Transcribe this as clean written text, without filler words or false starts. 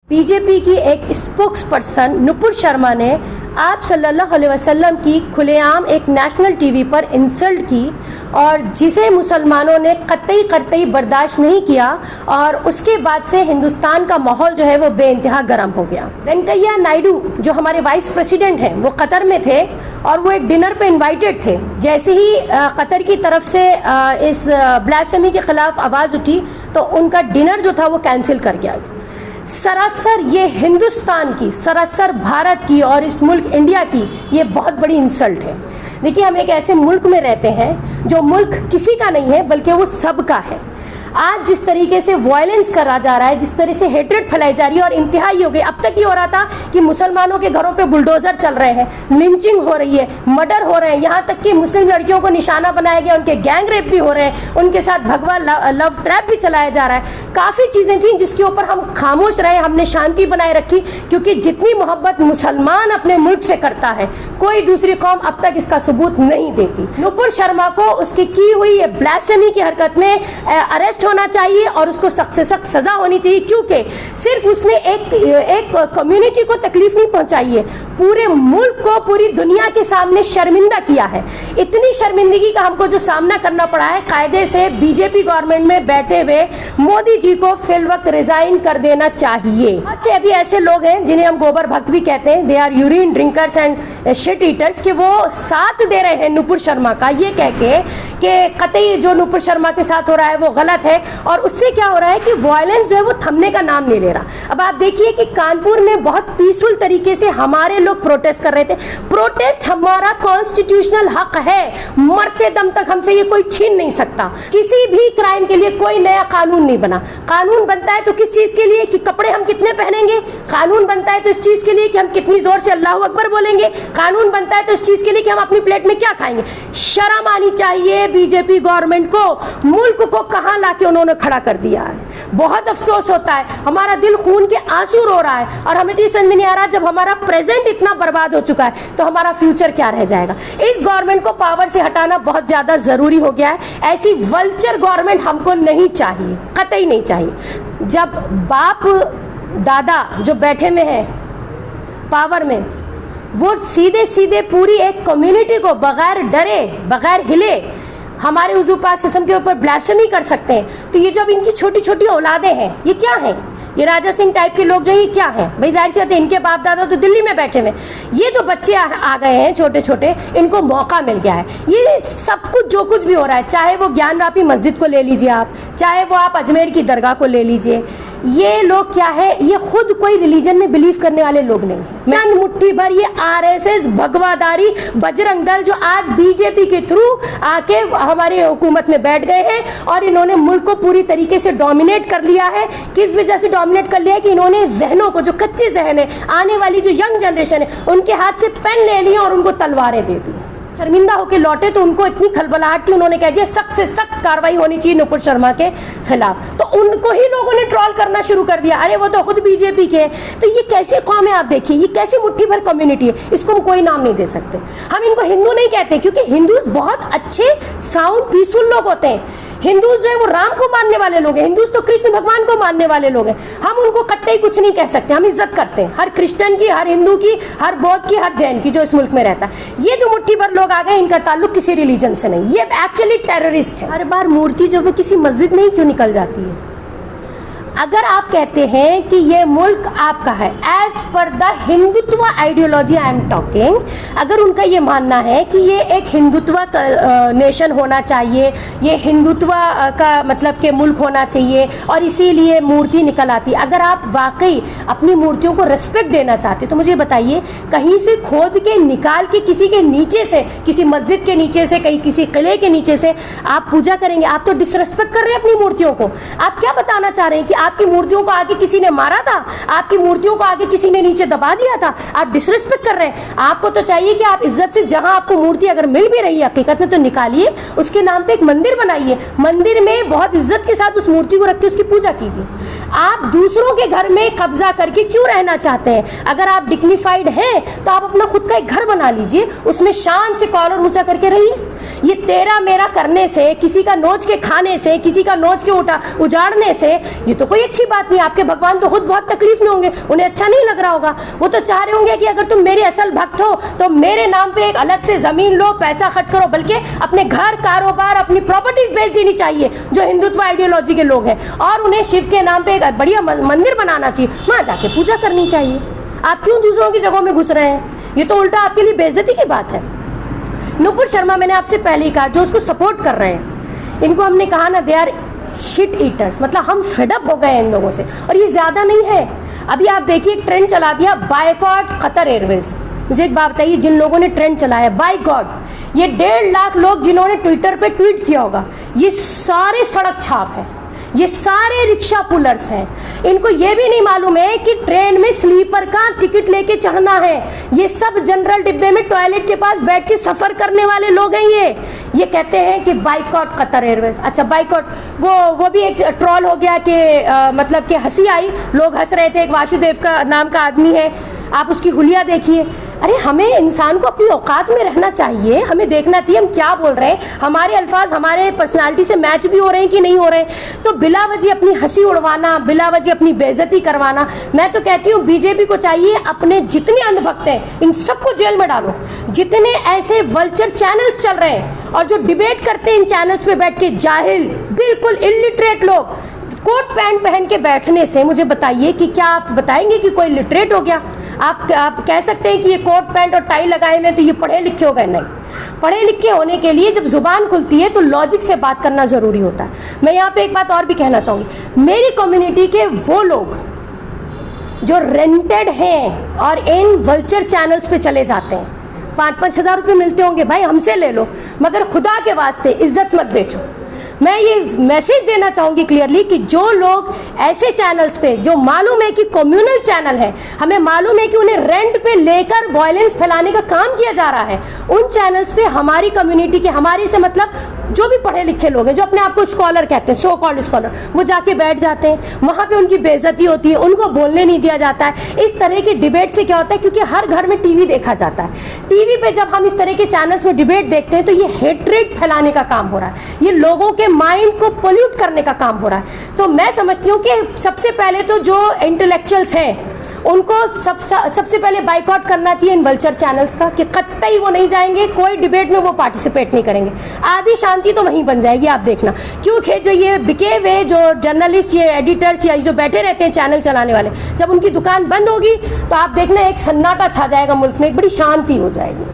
BJP की एक spokes person Nupur Sharma ने आप सल्लल्लाहु अलैहि वसल्लम की खुलेआम एक नेशनल टीवी पर इंसल्ट की और जिसे मुसलमानों ने कतई बर्दाश्त नहीं किया और उसके बाद से हिंदुस्तान का माहौल जो है वो बेइंतहा गर्म हो गया। वेंकैया नायडू जो हमारे वाइस प्रेसिडेंट हैं वो कतर में थे और वो एक डिनर पे इनवाइटेड थे। जैसे ही कतर की तरफ से इस ब्लास्फेमी के खिलाफ आवाज़ उठी तो उनका डिनर जो था वो कैंसिल कर दिया। सरासर ये हिंदुस्तान की, सरासर भारत की और इस मुल्क इंडिया की ये बहुत बड़ी इंसल्ट है। देखिए, हम एक ऐसे मुल्क में रहते हैं जो मुल्क किसी का नहीं है बल्कि वो सबका है। आज जिस तरीके से वायलेंस करा जा रहा है, जिस तरह से हेट्रेड फैलाई जा रही है और इंतहाई हो गई। अब तक ये हो रहा था कि मुसलमानों के घरों पे बुलडोजर चल रहे हैं, लिंचिंग हो रही है, मर्डर हो रहे हैं, यहाँ तक कि मुस्लिम लड़कियों को निशाना बनाया गया, उनके गैंग रेप भी हो रहे हैं, उनके साथ भगवा लव ट्रैप भी चलाया जा रहा है। काफ़ी चीज़ें थी जिसके ऊपर हम खामोश रहे, हमने शांति बनाए रखी, क्योंकि जितनी मोहब्बत मुसलमान अपने मुल्क से करता है कोई दूसरी कौम अब तक इसका सबूत नहीं देती। नुपुर शर्मा को उसकी की हुई ये ब्लास्फेमी की हरकत में अरेस्ट होना चाहिए और उसको सख्त से सख्त सजा होनी चाहिए, क्योंकि सिर्फ उसने एक कम्युनिटी को तकलीफ नहीं पहुंचाई है, पूरे मुल्क को, पूरी दुनिया के सामने शर्मिंदा किया है। इतनी शर्मिंदगी का हमको जो सामना करना पड़ा है, कायदे से बीजेपी गवर्नमेंट में बैठे हुए मोदी जी को फिल वक्त रिजाइन कर देना चाहिए। बहुत से अभी ऐसे लोग हैं जिन्हें हम गोबर भक्त भी कहते हैं, they are urine drinkers and shit eaters, कि वो साथ दे रहे हैं नुपुर शर्मा का, ये कह के कि कतई जो नुपुर शर्मा के साथ हो रहा है वो गलत है। और उससे क्या हो रहा है कि वायलेंस जो है वो थमने का नाम नहीं ले रहा। अब आप देखिए कि कानपुर में बहुत पीसफुल तरीके से हमारे लोग प्रोटेस्ट कर रहे थे। प्रोटेस्ट हमारा कॉन्स्टिट्यूशनल हक है, मरते दम तक हमसे ये कोई छीन नहीं सकता। किसी भी क्राइम के लिए कोई नया कानून नहीं बना। कानून बनता है तो किस चीज के लिए कि कपड़े हम कितने पहनेंगे, कानून बनता है तो इस चीज के लिए कि हम कितनी जोर से अल्लाहू अकबर बोलेंगे, कानून बनता है तो इस चीज के लिए कि हम अपनी प्लेट में क्या खाएंगे। शर्म आनी चाहिए बीजेपी गवर्नमेंट को, मुल्क को कहां लाके उन्होंने खड़ा कर दिया है। बहुत अफसोस होता है, हमारा दिल खून के आंसू रो रहा है और हमें तो ये समझ में नहीं आ रहा, जब हमारा प्रेजेंट इतना बर्बाद हो चुका है तो हमारा फ्यूचर क्या रह जाएगा। इस गवर्नमेंट को पावर से हटाना बहुत ज्यादा जरूरी हो गया है। ऐसी वल्चर गवर्नमेंट हमको नहीं चाहिए, कतई नहीं चाहिए। जब बाप दादा जो बैठे में है पावर में, वो सीधे सीधे पूरी एक कम्युनिटी को बगैर डरे, बगैर हिले हमारे हुजूर पाक सिस्टम के ऊपर ब्लास्फेमी कर सकते हैं, तो ये जब इनकी छोटी छोटी औलादें हैं, ये क्या हैं? ये राजा सिंह टाइप के लोग जो ये क्या हैं भाई? जाहिर सी बात है इनके बाप दादा तो दिल्ली में बैठे हुए, ये जो बच्चे आ गए हैं छोटे छोटे, इनको मौका मिल गया है। ये सब कुछ जो कुछ भी हो रहा है, चाहे वो ज्ञानवापी मस्जिद को ले लीजिए आप, चाहे वो आप अजमेर की दरगाह को ले लीजिए, ये लोग क्या है, ये खुद कोई रिलीजन में बिलीव करने वाले लोग नहीं है। चंद मुट्ठी भर ये आरएसएस, भगवादारी, बजरंग दल जो आज बीजेपी के थ्रू आके हमारी हुकूमत में बैठ गए हैं और इन्होंने मुल्क को पूरी तरीके से डोमिनेट कर लिया है। किस वजह से डोमिनेट कर लिया है कि इन्होंने जहनों को, जो कच्चे जहन है, आने वाली जो यंग जनरेशन है, उनके हाथ से पेन ले लिए और उनको तलवारें दे दी। शर्मिंदा होकर लौटे तो उनको इतनी खलबलाहट थी, उन्होंने कह दिया सख्त से सख्त कार्रवाई होनी चाहिए नुपुर शर्मा के खिलाफ, तो उनको ही लोगों ने ट्रोल करना शुरू कर दिया, अरे वो तो खुद बीजेपी के। तो ये कैसी कौम है आप देखिए, ये कैसी मुट्ठी भर कम्युनिटी है, इसको हम कोई नाम नहीं दे सकते। हम इनको हिंदू नहीं कहते क्योंकि हिंदूज बहुत अच्छे साउंड पीसफुल लोग होते हैं। हिंदूज जो है वो राम को मानने वाले लोग हैं, हिंदूज तो कृष्ण भगवान को मानने वाले लोग हैं। हम उनको कतई कुछ नहीं कह सकते, हम इज्जत करते हैं हर क्रिश्चियन की, हर हिंदू की, हर बौद्ध की, हर जैन की जो इस मुल्क में रहता है। ये जो मुट्ठी भर लोग आ गए, इनका ताल्लुक किसी रिलीजन से नहीं, ये एक्चुअली टेररिस्ट है। हर बार मूर्ति जो वो किसी मस्जिद में ही क्यों निकल जाती है? अगर आप कहते हैं कि ये मुल्क आपका है, as per the Hindutva ideology I am talking, अगर उनका ये मानना है कि ये एक हिंदुत्व नेशन होना चाहिए, ये हिंदुत्व का मतलब के मुल्क होना चाहिए और इसीलिए मूर्ति निकल आती, अगर आप वाकई अपनी मूर्तियों को रिस्पेक्ट देना चाहते तो मुझे बताइए, कहीं से खोद के निकाल के किसी के नीचे से, किसी मस्जिद के नीचे से, कहीं किसी किले के नीचे से आप पूजा करेंगे? आप तो डिसरिस्पेक्ट कर रहे हैं अपनी मूर्तियों को। आप क्या बताना चाह रहे हैं कि आपकी मूर्तियों को आगे किसी ने मारा था, आपकी मूर्तियों को आगे किसी ने नीचे दबा दिया था? आप डिसरिस्पेक्ट कर रहे हैं। आपको तो चाहिए कि आप इज्जत से, जहां आपको मूर्ति अगर मिल भी रही है हकीकत में, तो निकालिए, उसके नाम पे एक मंदिर बनाइए, मंदिर में बहुत इज्जत के साथ उस मूर्ति को रख के उसकी पूजा कीजिए। आप दूसरों के घर में कब्जा करके क्यों रहना चाहते हैं? अगर आप डिग्निफाइड हैं तो आप अपना खुद का एक घर बना लीजिए, उसमें शान से कॉलर ऊंचा करके रहिए। ये तेरा मेरा करने से, किसी का नोच के खाने से, किसी का नोच के उजाड़ने से ये तो कोई अच्छी बात नहीं। आपके भगवान तो खुद बहुत तकलीफ में होंगे, उन्हें अच्छा नहीं लग रहा होगा। वो तो चाह रहे होंगे कि अगर तुम मेरे असल भक्त हो तो मेरे नाम पे एक अलग से जमीन लो, पैसा खर्च करो, बल्कि अपने घर, कारोबार, अपनी प्रॉपर्टीज बेच देनी चाहिए जो हिंदुत्व आइडियोलॉजी के लोग हैं, और उन्हें शिव के नाम पे एक बढ़िया मंदिर बनाना चाहिए, वहां जाके पूजा करनी चाहिए। आप क्यों दूसरों की जगहों में घुस रहे हैं? ये तो उल्टा आपके लिए बेइज्जती की बात है। नुपुर शर्मा, मैंने आपसे पहले ही कहा, जो उसको सपोर्ट कर रहे हैं, इनको हमने कहा ना, दे आर शिट ईटर्स, मतलब हम फेडअप हो गए हैं इन लोगों से। और ये ज़्यादा नहीं है, अभी आप देखिए एक ट्रेंड चला दिया, बायकॉट कतर एयरवेज। मुझे एक बात बताइए, जिन लोगों ने ट्रेंड चलाया, बाय गॉड, ये 1.5 लाख लोग जिन्होंने ट्विटर पे ट्वीट किया होगा, ये सारे सड़क छाप हैं, ये सारे रिक्शा पुलर्स हैं। इनको ये भी नहीं मालूम है कि ट्रेन में स्लीपर का टिकट लेके चढ़ना है। ये सब जनरल डिब्बे में टॉयलेट के पास बैठ के सफर करने वाले लोग हैं। ये कहते हैं कि बाइकॉट कतर एयरवेज। अच्छा, बाइकॉट, वो भी एक ट्रोल हो गया कि मतलब कि हंसी आई, लोग हंस रहे थे। एक वासुदेव का नाम का आदमी है, आप उसकी हुलिया देखिए। अरे हमें इंसान को अपनी औकात में रहना चाहिए, हमें देखना चाहिए हम क्या बोल रहे हैं, हमारे अल्फाज हमारे पर्सनालिटी से मैच भी हो रहे हैं कि नहीं हो रहे हैं। तो बिला वजह अपनी हंसी उड़वाना, बिला वजह अपनी बेइज्जती करवाना, मैं तो कहती हूँ बीजेपी को चाहिए अपने जितने अंधभक्त हैं इन सबको जेल में डालो। जितने ऐसे वल्चर चैनल्स चल रहे हैं और जो डिबेट करते हैं इन चैनल्स पे बैठ के, जाहिल, बिल्कुल इलिटरेट लोग, कोट पैंट पहन के बैठने से मुझे बताइए कि क्या आप बताएंगे कि कोई लिटरेट हो गया? आप कह सकते हैं कि ये कोट पैंट और टाई लगाए हुए तो ये पढ़े लिखे हो गए? नहीं, पढ़े लिखे होने के लिए जब जुबान खुलती है तो लॉजिक से बात करना जरूरी होता है। मैं यहाँ पे एक बात और भी कहना चाहूँगी, मेरी कम्युनिटी के वो लोग जो रेंटेड हैं और इन वल्चर चैनल्स पे चले जाते हैं, 5-5 हज़ार रुपये मिलते होंगे, भाई हमसे ले लो, मगर खुदा के वास्ते इज्जत मत बेचो। मैं ये मैसेज देना चाहूँगी क्लियरली कि जो लोग ऐसे चैनल्स पे, जो मालूम है कि कम्युनल चैनल है, हमें मालूम है कि उन्हें रेंट पे लेकर वायलेंस फैलाने का काम किया जा रहा है, उन चैनल्स पे हमारी कम्युनिटी के, हमारे से मतलब जो भी पढ़े लिखे लोग हैं, जो अपने आप को स्कॉलर कहते हैं, सो कॉल्ड स्कॉलर, वो जाके बैठ जाते हैं, वहाँ पे उनकी बेइज्जती होती है, उनको बोलने नहीं दिया जाता है। इस तरह की डिबेट से क्या होता है, क्योंकि हर घर में टीवी देखा जाता है, टीवी पे जब हम इस तरह के चैनल्स में डिबेट देखते हैं तो ये हेट्रेड फैलाने का काम हो रहा है, ये लोगों के माइंड को पोल्यूट करने का काम हो रहा है। तो मैं समझती हूँ कि सबसे पहले तो जो इंटेलेक्चुअल्स हैं उनको सबसे पहले बाइकआउट करना चाहिए इन वल्चर चैनल्स का, कि कतई वो नहीं जाएंगे, कोई डिबेट में वो पार्टिसिपेट नहीं करेंगे। आधी शांति तो वहीं बन जाएगी, आप देखना। क्योंकि जो ये बिके हुए जो जर्नलिस्ट, ये एडिटर्स या जो बैठे रहते हैं चैनल चलाने वाले, जब उनकी दुकान बंद होगी तो आप देखना एक सन्नाटा छा जाएगा मुल्क में, एक बड़ी शांति हो जाएगी।